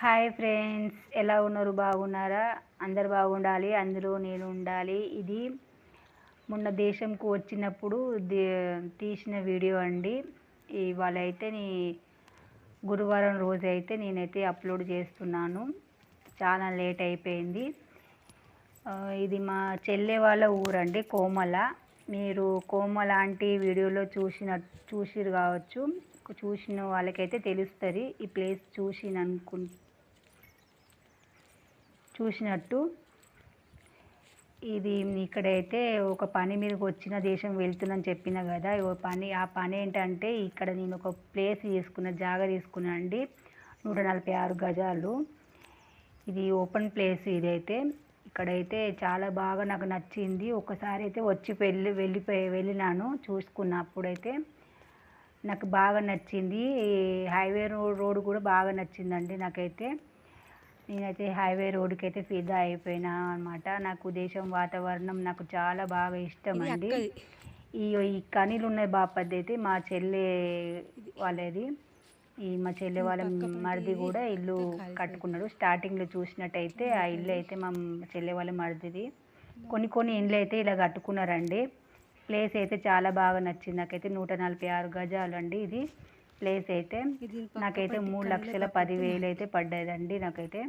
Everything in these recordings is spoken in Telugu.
హాయ్ ఫ్రెండ్స్, ఎలా ఉన్నారు? బాగున్నారా? అందరు బాగుండాలి, అందులో నేను ఉండాలి. ఇది మొన్న దేశంకు వచ్చినప్పుడు తీసిన వీడియో అండి. ఇవాళ అయితే గురువారం రోజు అయితే నేనైతే అప్లోడ్ చేస్తున్నాను. చాలా లేట్ అయిపోయింది. ఇది మా చెల్లె వాళ్ళ ఊరండి, కోమల. మీరు కోమల లాంటి వీడియోలో చూసిరు కావచ్చు. చూసిన వాళ్ళకైతే తెలుస్తుంది ఈ ప్లేస్ చూసినట్టు. ఇది ఇక్కడైతే ఒక పని మీదకి వచ్చిన దేశం వెళ్తున్నాను చెప్పిన కదా. ఆ పని ఏంటంటే, ఇక్కడ నేను ఒక ప్లేస్ జాగా తీసుకున్నా అండి. 146 గజాలు. ఇది ఓపెన్ ప్లేస్. ఇదైతే ఇక్కడైతే చాలా బాగా నాకు నచ్చింది. ఒకసారి అయితే వచ్చి వెళ్ళినాను, చూసుకున్నప్పుడైతే నాకు బాగా నచ్చింది. హైవే రోడ్ కూడా బాగా నచ్చిందండి నాకైతే. నేనైతే హైవే రోడ్డుకి అయితే ఫిదా అయిపోయినా అనమాట. నాకు దేశం వాతావరణం నాకు చాలా బాగా ఇష్టం అండి. ఈ కనీలు ఉన్నాయి బాపద్ది అయితే మా చెల్లె వాళ్ళది. మా చెల్లె వాళ్ళ మరిది కూడా ఇల్లు కట్టుకున్నాడు. స్టార్టింగ్లో చూసినట్టయితే ఆ ఇల్లు అయితే మా చెల్లె వాళ్ళ మరిదిది. కొన్ని ఇండ్లు అయితే ఇలా కట్టుకున్నారండి. ప్లేస్ అయితే చాలా బాగా నచ్చింది నాకైతే. 146 గజాలు అండి ఇది ప్లేస్ అయితే. నాకైతే 3,10,000 అయితే పడ్డదండి నాకైతే.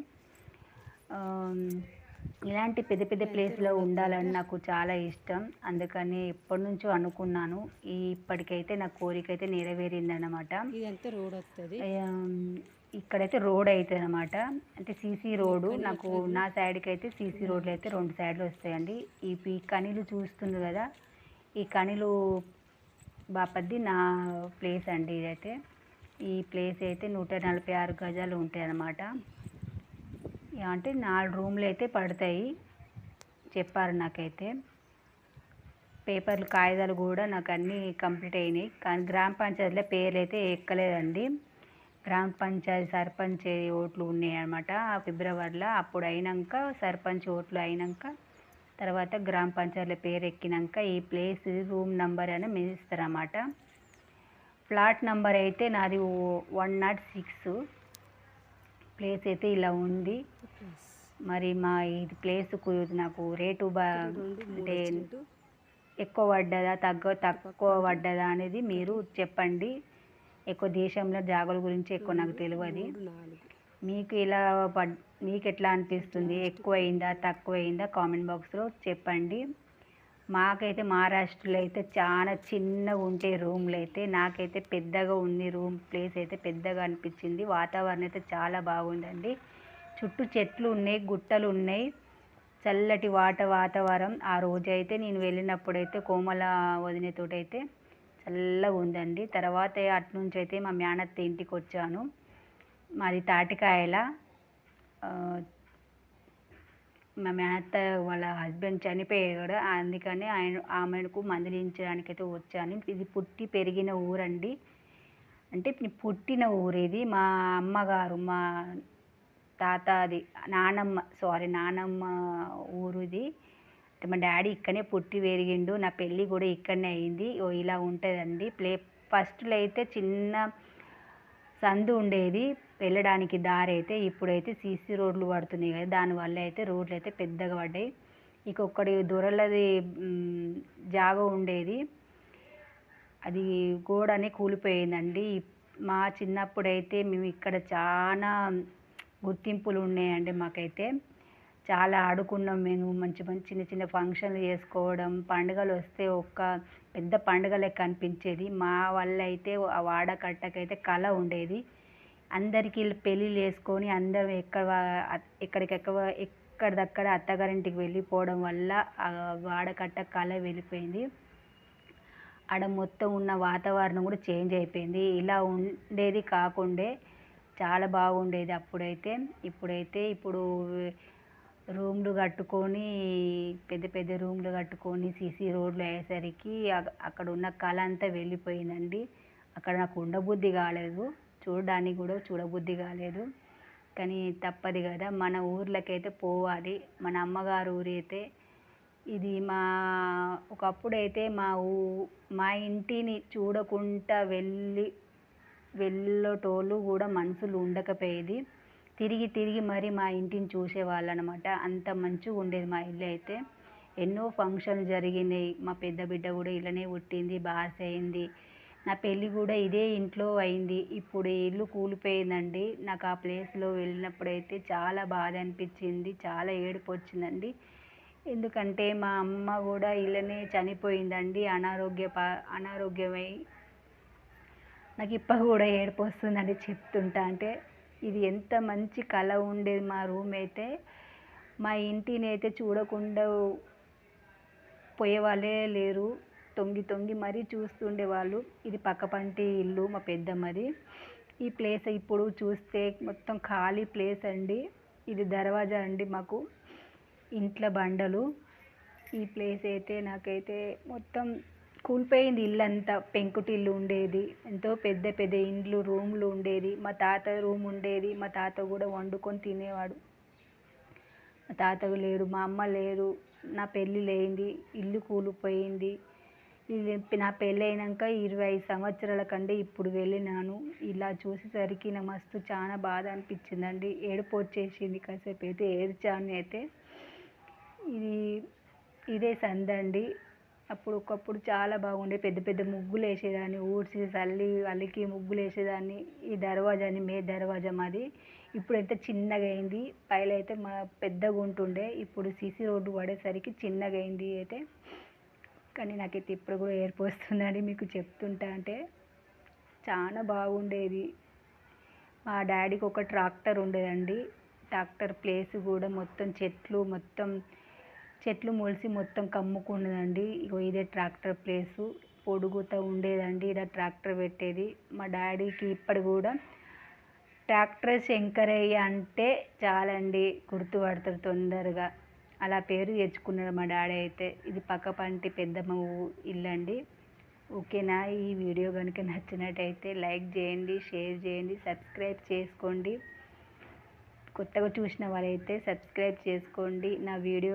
ఇలాంటి పెద్ద పెద్ద ప్లేస్లో ఉండాలని నాకు చాలా ఇష్టం. అందుకని ఎప్పటి నుంచో అనుకున్నాను. ఇప్పటికైతే నా కోరిక అయితే నెరవేరిందన్నమాట. ఇక్కడైతే రోడ్ అవుతుంది అనమాట. అంటే సీసీ రోడ్డు. నాకు నా సైడ్కి అయితే సీసీ రోడ్లు అయితే 2 సైడ్లు వస్తాయండి. ఈ కనీలు చూస్తుంది కదా, ఈ కనీలు బాపద్ది నా ప్లేస్ అండి ఇదైతే. ఈ ప్లేస్ అయితే 146 గజాలు ఉంటాయి అన్నమాట. అంటే 4 రూమ్లు అయితే పడతాయి చెప్పారు నాకైతే. పేపర్లు కాగితాలు కూడా నాకు అన్నీ కంప్లీట్ అయినాయి. కానీ గ్రామ పంచాయతీలో పేర్లు అయితే ఎక్కలేదండి. గ్రామ పంచాయతీ సర్పంచ్ ఓట్లు ఉన్నాయి అన్నమాట ఫిబ్రవరిలో. అప్పుడు అయినాక సర్పంచ్ ఓట్లు అయినాక తర్వాత గ్రామ పంచాయతీలో పేరు ఎక్కినాక ఈ ప్లేస్ రూమ్ నెంబర్ అని ఇస్తారన్నమాట. ఫ్లాట్ నెంబర్ అయితే నాది 106. ప్లేస్ అయితే ఇలా ఉంది. మరి ఇది ప్లేస్కు నాకు రేటు అంటే ఎక్కువ పడ్డదా తక్కువ పడ్డదా అనేది మీరు చెప్పండి. ఎక్కువ దేశంలో జాగాల గురించి ఎక్కువ నాకు తెలియదు. మీకు ఎట్లా అనిపిస్తుంది? ఎక్కువ అయిందా తక్కువ అయిందా కామెంట్ బాక్స్లో చెప్పండి. మాకైతే మహారాష్ట్రలో అయితే చాలా చిన్నగా ఉంటాయి రూమ్లు అయితే. నాకైతే పెద్దగా ఉంది రూమ్. ప్లేస్ అయితే పెద్దగా అనిపించింది. వాతావరణం అయితే చాలా బాగుందండి. చుట్టూ చెట్లు ఉన్నాయి, గుట్టలు ఉన్నాయి, చల్లటి వాతావరణం. ఆ రోజైతే నేను వెళ్ళినప్పుడైతే కోమల వదినతోటైతే చల్లగా ఉందండి. తర్వాత అటునుంచి అయితే మా మేనత్త ఇంటికి వచ్చాను. మాది తాటికాయల. మా మేనత్త వాళ్ళ హస్బెండ్ చనిపోయాడు కూడా, అందుకని ఆమెకు మందలించడానికి అయితే వచ్చాను. ఇది పుట్టి పెరిగిన ఊరండి. అంటే పుట్టిన ఊరు ఇది. మా అమ్మగారు మా తాతది నానమ్మ ఊరు ఇది. అంటే మా డాడీ ఇక్కడనే పుట్టి పెరిగిండు. నా పెళ్ళి కూడా ఇక్కడనే అయింది. ఇలా ఉంటుందండి ఫస్ట్లో అయితే చిన్న సందు ఉండేది వెళ్ళడానికి దారి అయితే. ఇప్పుడైతే సీసీ రోడ్లు పడుతున్నాయి కదా, దానివల్ల అయితే రోడ్లు అయితే పెద్దగా పడ్డాయి. ఇంకొకటి దొరలది జాగా ఉండేది, అది గోడనే కూలిపోయిందండి. మా చిన్నప్పుడైతే మేము ఇక్కడ చాలా గుర్తింపులు ఉన్నాయండి. మాకైతే చాలా ఆడుకున్నాం మేము. మంచి చిన్న చిన్న ఫంక్షన్లు చేసుకోవడం, పండుగలు వస్తే ఒక పెద్ద పండుగ లెక్క అనిపించేది. మా వల్ల అయితే ఆ వాడకట్టకైతే కళ ఉండేది. అందరికీ పెళ్ళిళ్ళు చేసుకొని అందరం ఎక్కడిదక్కడ అత్తగారింటికి వెళ్ళిపోవడం వల్ల ఆ వాడకట్ట కళ వెళ్ళిపోయింది. ఆడ మొత్తం ఉన్న వాతావరణం కూడా చేంజ్ అయిపోయింది. ఇలా ఉండేది కాకుండే చాలా బాగుండేది అప్పుడైతే. ఇప్పుడు రూమ్లు కట్టుకొని పెద్ద పెద్ద రూమ్లు కట్టుకొని సీసీ రోడ్లు అయ్యేసరికి అక్కడ ఉన్న కళ అంతా వెళ్ళిపోయిందండి. అక్కడ నాకు ఉండబుద్ధి కాలేదు, చూడడానికి కూడా చూడబుద్ధి కాలేదు. కానీ తప్పదు కదా, మన ఊర్లకైతే పోవాలి. మన అమ్మగారు ఊరు అయితే ఇది. ఒకప్పుడైతే మా ఇంటిని చూడకుండా వెళ్ళేటోళ్ళు కూడా మనుషులు ఉండకపోయేది. తిరిగి తిరిగి మరి మా ఇంటిని చూసేవాళ్ళు అనమాట. అంత మంచిగా ఉండేది మా ఇల్లు అయితే. ఎన్నో ఫంక్షన్లు జరిగినాయి. మా పెద్ద బిడ్డ కూడా ఇలానే పుట్టింది, బార్స్ అయింది. నా పెళ్ళి కూడా ఇదే ఇంట్లో అయింది. ఇప్పుడు ఈ ఇల్లు కూలిపోయిందండి. నాకు ఆ ప్లేస్లో వెళ్ళినప్పుడైతే చాలా బాధ అనిపించింది, చాలా ఏడుపు వచ్చిందండి. ఎందుకంటే మా అమ్మ కూడా ఇలానే చనిపోయిందండి, అనారోగ్యమై. నాకు ఇప్పుడు కూడా ఏడుపు వస్తుందండి చెప్తుంటా అంటే. ఇది ఎంత మంచి కళ ఉండేది మా రూమ్ అయితే. మా ఇంటిని అయితే చూడకుండా పోయేవాళ్ళే లేరు. తొంగి తొంగి మరీ చూస్తుండేవాళ్ళు. ఇది పక్కపంటి ఇల్లు మా పెద్దమ్మది. ఈ ప్లేస్ ఇప్పుడు చూస్తే మొత్తం ఖాళీ ప్లేస్ అండి. ఇది దర్వాజా అండి మాకు, ఇంట్లో బండలు. ఈ ప్లేస్ అయితే నాకైతే మొత్తం కూలిపోయింది. ఇల్లంతా పెంకుటిల్లు ఉండేది. ఎంతో పెద్ద పెద్ద ఇండ్లు, రూమ్లు ఉండేది. మా తాత రూమ్ ఉండేది. మా తాత కూడా వండుకొని తినేవాడు. మా తాత లేరు, మా అమ్మ లేరు. నా పెళ్ళి లేయింది, ఇల్లు కూలిపోయింది. నా పెళ్ళి అయినాక 25 సంవత్సరాల కంటే ఇప్పుడు వెళ్ళినాను. ఇలా చూసేసరికి నాకు మస్తు చాలా బాధ అనిపించిందండి. ఏడుపు వచ్చేసింది. కాసేపు అయితే ఏడ్చాను అయితే. ఇదే సందండి. అప్పుడు ఒకప్పుడు చాలా బాగుండే. పెద్ద పెద్ద ముగ్గులు వేసేదాన్ని, ఊడ్చి అలికి ముగ్గులు వేసేదాన్ని. ఈ దర్వాజాని దర్వాజా మాది. ఇప్పుడు అయితే చిన్నగా అయింది. పైన అయితే మా పెద్దగా ఉంటుండే, ఇప్పుడు సీసీ రోడ్డు పడేసరికి చిన్నగా అయింది అయితే. కానీ నాకైతే ఇప్పుడు కూడా ఏడుపు వస్తుందండి మీకు చెప్తుంటా అంటే. చాలా బాగుండేది. మా డాడీకి ఒక ట్రాక్టర్ ఉండేదండి. ట్రాక్టర్ ప్లేస్ కూడా మొత్తం చెట్లు మొలిసి మొత్తం కమ్ముకున్నదండి. ఇగో ఇదే ట్రాక్టర్ ప్లేసు. పొడుగుతా ఉండేదండి. ఇలా ట్రాక్టర్ పెట్టేది. మా డాడీకి ఇప్పుడు కూడా ట్రాక్టర్ శంకరయ్య అంటే చాలండి, గుర్తుపడతారు తొందరగా. అలా పేరు తెచ్చుకున్నాడు మా డాడీ అయితే. ఇది పక్కపంటి పెద్దమ్మ ఇల్లు అండి. ఓకేనా? ఈ వీడియో కనుక నచ్చినట్టయితే లైక్ చేయండి, షేర్ చేయండి, సబ్స్క్రైబ్ చేసుకోండి. కొత్తగా చూసిన వాళ్ళైతే సబ్స్క్రైబ్ చేసుకోండి. నా వీడియో